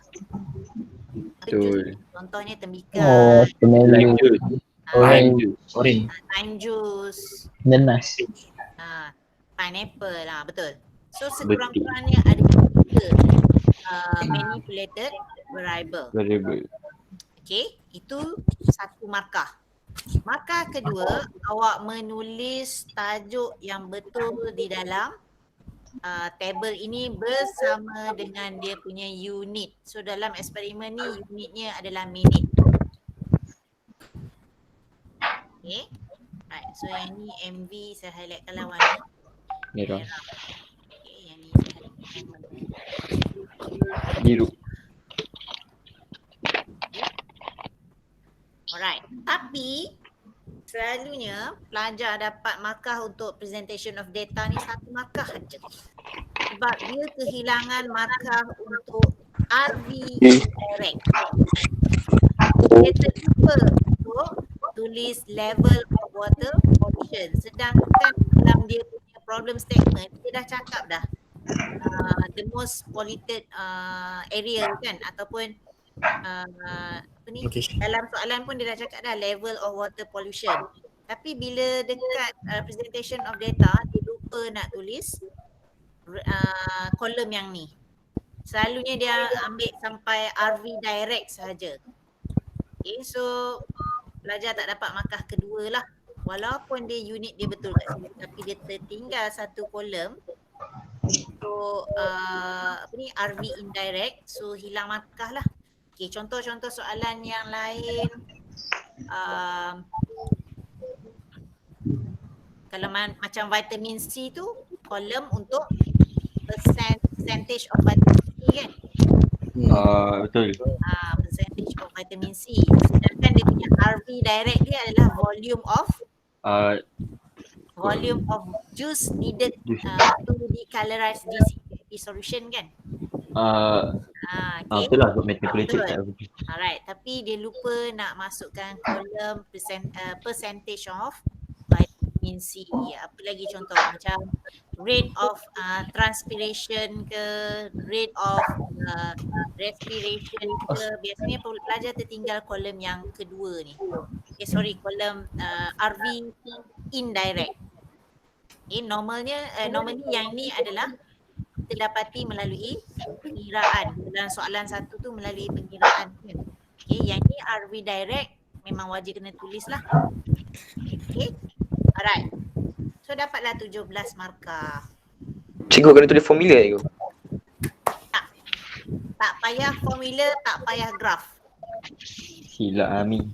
C: Betul.
A: Contohnya
E: Oh,
A: tembikan,
E: pomelo.
G: Orange. Orange.
A: lime juice,
E: Nanas.
A: pineapple lah, betul. So sekurang-kurangnya ada 3 manipulated variable. Okay, itu satu markah. Markah kedua, awak menulis tajuk yang betul di dalam table ini bersama dengan dia punya unit. So dalam eksperimen ni unitnya adalah minit. Okay. Right. So yang ni MV saya highlightkan lah warna
C: Merah.
A: Okay, yang ni saya highlightkan warna
C: Biru.
A: Alright. Tapi selalunya pelajar dapat markah untuk presentation of data ni 1 markah saja. Sebab dia kehilangan markah untuk RV direct. Dia terlupa untuk tulis level of water pollution. Sedangkan dalam dia punya problem statement, dia dah cakap dah the most polluted area kan, ataupun apa ni, dalam soalan pun dia dah cakap dah level of water pollution. Tapi bila dekat presentation of data, dia lupa nak tulis kolom yang ni. Selalunya dia ambil sampai RV direct sahaja. Okay, so pelajar tak dapat markah kedua lah. Walaupun dia unit dia betul kat sini, tapi dia tertinggal satu kolom untuk apa ni, RV indirect, so hilang markah lah. Okay, contoh-contoh soalan yang lain, kalau macam vitamin C tu, kolom untuk percentage of vitamin C kan?
C: Betul.
A: Percentage of vitamin C. Sedangkan dia punya RV direct dia adalah volume of juice needed to decolorize this solution kan? Okay.
C: Betul lah untuk manipulated.
A: Alright, tapi dia lupa nak masukkan kolom percentage of vitamin C. Apa lagi contoh macam rate of transpiration ke, rate of respiration ke. Biasanya pelajar tertinggal kolom yang kedua ni. Kolom RV indirect. Normally yang ni adalah kita dapati melalui pengiraan. Dalam soalan satu tu melalui pengiraan kan. Yang ni RV direct memang wajib kena tulis lah. Alright. So dapatlah 17 markah.
H: Cikgu kena tulis formula je.
A: Tak payah formula, tak payah graf.
C: Silap Ami.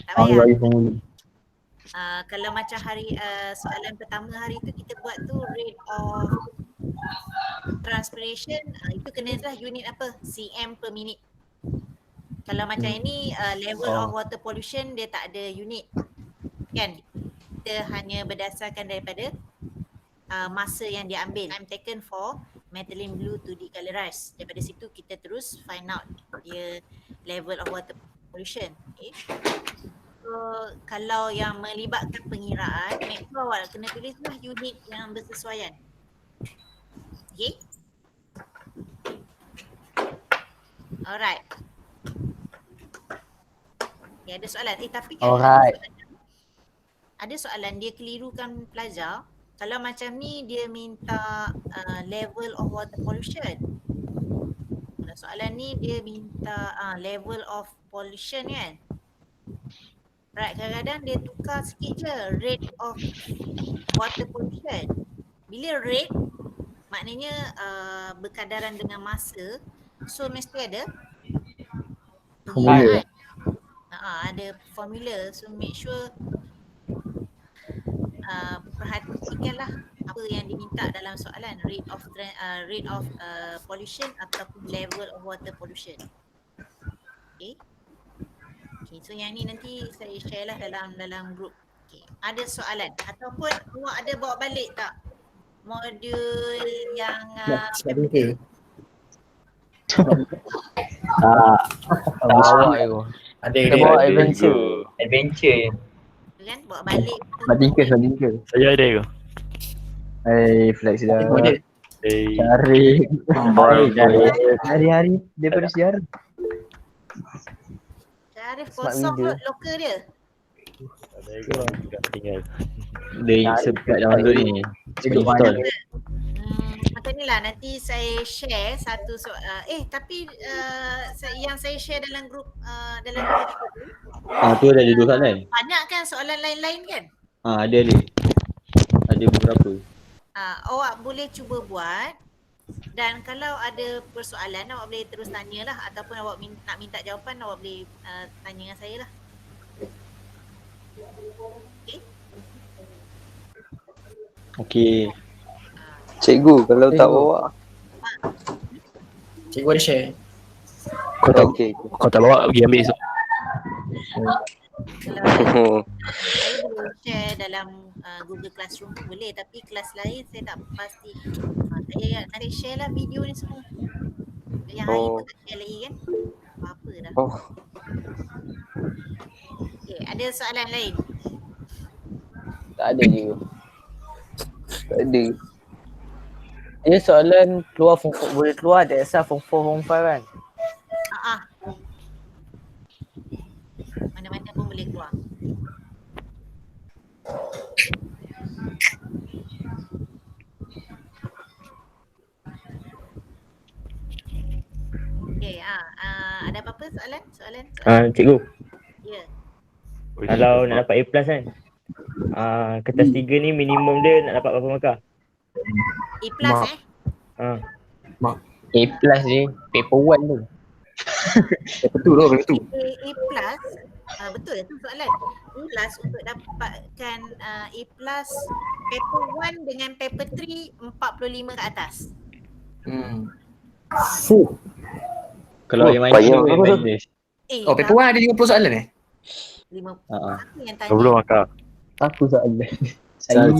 A: Tak payah. Kalau macam soalan pertama hari tu kita buat tu rate of transpiration, itu kena lah unit apa? cm per minute. Kalau macam ini level of water pollution dia tak ada unit. Kan? Kita hanya berdasarkan daripada masa yang dia ambil. Time taken for methylene blue to decolorize. Daripada situ kita terus find out dia level of water pollution. Okay. So kalau yang melibatkan pengiraan, make sure awak kena tulislah unit yang bersesuaian. Okay. Alright. Okay, ada soalan. Tapi kan ada soalan dia kelirukan pelajar. Kalau macam ni dia minta level of water pollution. Soalan ni dia minta level of pollution kan. Right, kadang-kadang dia tukar sikit je rate of water pollution. Bila rate maknanya berkadaran dengan masa, so mesti ada formula. Ada formula, so make sure perhatikanlah apa yang diminta dalam soalan, rate of pollution ataupun level of water pollution. Okay. Okay, so yang ni nanti saya share lah dalam group. Okay. Ada soalan ataupun awak ada bawa balik tak modul yang
E: bawa tu.
F: Ada
E: bawa adventure.
G: Adventure.
A: kan, bawa balik.
C: Bandingkan.
D: Saya ada ke?
C: Flex dah.
D: Tengok dia.
C: Cari.
B: Bro.
C: Hari-hari daripada siar.
A: Syarif
E: Smart
A: kosong
E: video.
A: kot loker dia.
D: Tinggal.
C: Dia sekat dalam tu ni. Cikgu install.
A: Macam ni lah, nanti saya share satu soal. Tapi yang saya share dalam grup tu,
C: Tu ada 2 soalan.
A: banyak kan soalan lain-lain kan?
C: Ada ni. Ada beberapa.
A: Awak boleh cuba buat, dan kalau ada persoalan awak boleh terus tanyalah, ataupun awak nak minta jawapan awak boleh tanya dengan saya lah.
C: Okey.
H: Cikgu kalau tak bawa.
F: Cikgu ada share.
H: Kau
D: tak bawa pergi ambil esok.
A: Kalau saya boleh share dalam Google Classroom pun boleh, tapi kelas lain saya tak pasti. Saya nanti share lah video ni semua. Yang hari pun tak share lagi kan? Apa dah. Okay, ada soalan lain?
E: Tak ada je.
H: Tak ada.
E: Dia soalan keluar form 4, boleh keluar tak asal form 4, form 5 kan?
A: Mana-mana pun boleh keluar. Okay, ada apa-apa soalan?
G: Cikgu,
A: Ya.
G: kalau nak dapat A+ kan, kertas 3 ni minimum dia nak dapat berapa markah?
A: A plus
E: A+ je, paper 1 tu.
F: Betul lah, betul.
A: A plus, betul tu soalan. A plus untuk dapatkan A plus paper 1 dengan paper 3 45 ke atas.
C: Kalau yang main tu yang main list.
F: Oh, paper 1 ada 50 soalan
A: 50.
C: Ha.
A: Aku yang tanya.
D: 20 markah.
C: Aku soalan.
F: Betul.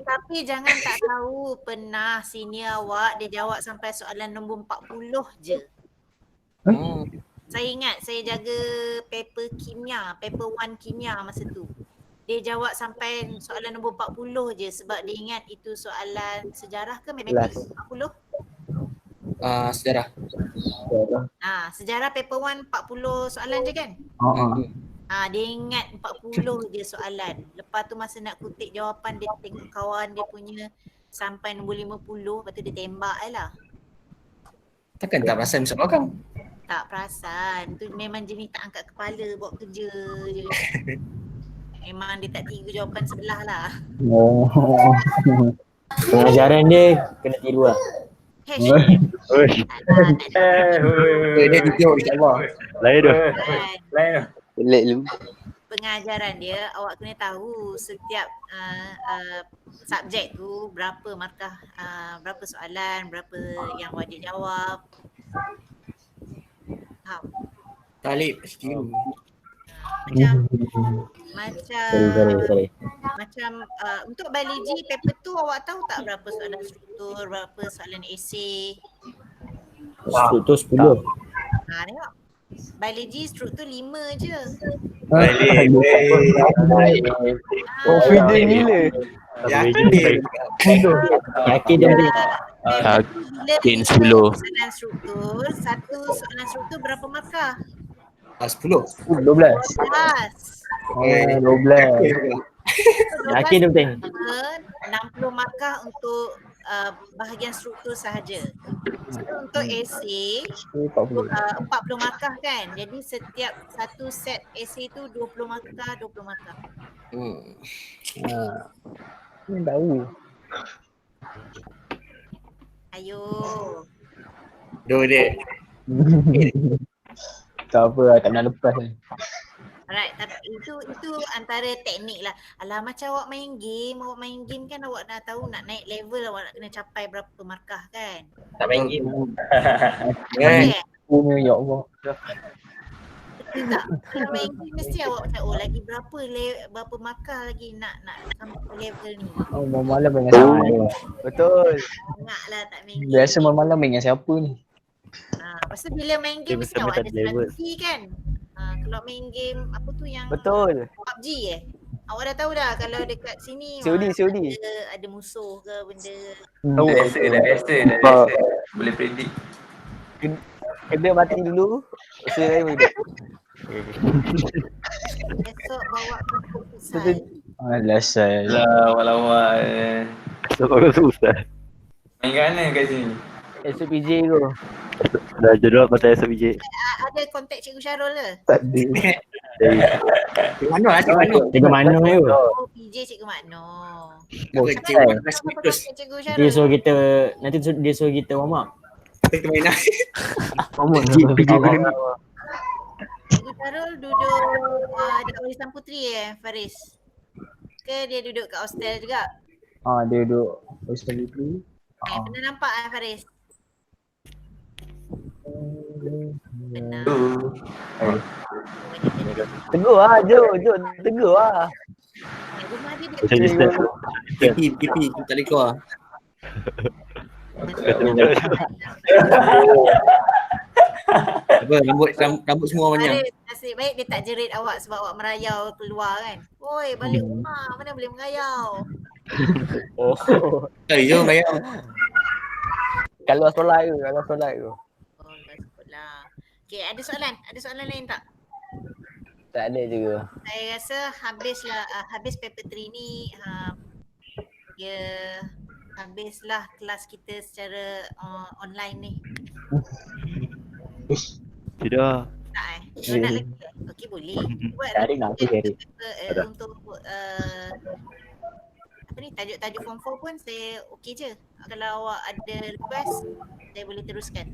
A: Tapi jangan tak tahu, pernah senior awak dia jawab sampai soalan nombor 40 je. Saya ingat saya jaga paper kimia, paper 1 kimia masa tu. Dia jawab sampai soalan nombor 40 je sebab dia ingat itu soalan sejarah ke matematik 40.
F: Sejarah.
A: Sejarah paper 1 40 soalan je kan? Dia ingat 40 je soalan. Lepas tu masa nak kutip jawapan dia tengok kawan dia punya sampai nombor 50, lepas tu dia tembak lah.
F: Takkan tak perasan soal kau?
A: Tak perasan. Tu memang jenis tak angkat kepala buat kerja je. Memang dia tak tiru jawapan sebelah lah.
E: Pengajaran dia kena tiru lah.
F: Dia tidur insyaAllah.
D: Lain tu.
H: Pelik lu.
A: Pengajaran dia awak kena tahu setiap subjek tu berapa markah, berapa soalan, berapa yang wajib jawab. Faham?
F: Talib tiru.
A: Macam untuk biologi paper tu awak tahu tak berapa soalan struktur, berapa soalan esei?
E: Struktur 10.
A: Tengok. Biologi struktur 5 je.
E: Confident gila. Yakin dia boleh.
D: Yakin 10.
A: Soalan struktur, satu soalan struktur berapa markah?
F: 10.
E: 12.
A: 12.
E: 12. Yakin dia betul.
A: 60 markah untuk bahagian struktur sahaja. Untuk esei 40 markah kan. Jadi setiap satu set esei tu 20 markah, 20 markah.
E: Ni tahu.
A: Ayo.
F: Dek.
E: Tak apa lah, tak nak lepas lah.
A: Alright, tapi itu antara teknik lah. Alah, macam awak main game kan awak dah tahu nak naik level awak nak kena capai berapa markah kan.
G: Tak main game.
E: Punya ya Allah.
A: Betul tak? Kalau main game mesti awak macam lagi berapa markah lagi nak sampai level ni.
E: Malam main dengan siapa? Betul.
A: Ingatlah tak main game.
E: Biasa malam main dengan siapa ni?
A: Lepas tu bila main game
D: Dia
A: mesti awak ada
D: betul-betul level.
A: strategi kan. Kalau main game apa tu yang
E: Betul.
A: PUBG awak dah tahu dah kalau dekat sini
E: COD.
A: ada musuh ke benda.
E: Tahu.
B: Biasa dah. Boleh predict.
E: Kena mati dulu. Saya hidup.
A: Esok bawa ke futsal.
D: Alasan.
B: Lawak.
C: Sebab kau susah.
B: Main kat mana kat sini?
E: SPJ tu.
C: Dah jodoh pasal SPJ.
A: Ada kontak Cikgu Syarul ke?
C: Tak ada.
F: Cikgu Mano lah, Cikgu Mano.
G: Cikgu Mano tu.
A: Oh, PJ Cikgu Makno.
F: Cikgu Mano dah
A: Apa
F: terus.
A: kontak Cikgu
G: Dia
A: Syarul?
G: suruh kita, nanti dia suruh kita warm up.
F: Kita main lah.
C: PJ boleh ni.
A: Cikgu Syarul duduk dekat Warisan Puteri Faris? Ke dia duduk kat hostel juga?
D: Dia duduk hostel itu.
A: Pernah nampak Faris? Pernah.
E: Tegur lah, Jo. Tegur lah.
A: Rumah dia
C: Social distance.
F: PP, tak boleh keluar. Apa, rambut semua banyak.
A: Faris, nasib baik dia tak jerit awak sebab awak merayau keluar kan. Oi, balik rumah, mana boleh merayau.
F: Jom bayar.
E: Kalau solat tu.
A: Oh, baiklah. Okay, ada soalan lain tak?
E: Tak ada juga.
A: Saya rasa habis paper 3 ni habislah kelas kita secara online ni.
C: Tidak.
A: Tak Kalau nak lagi? Okey boleh. Buat
G: Tarik nak aku tarik.
A: untuk apa ni tajuk-tajuk form 4 pun saya okey je. Kalau awak ada request saya boleh teruskan.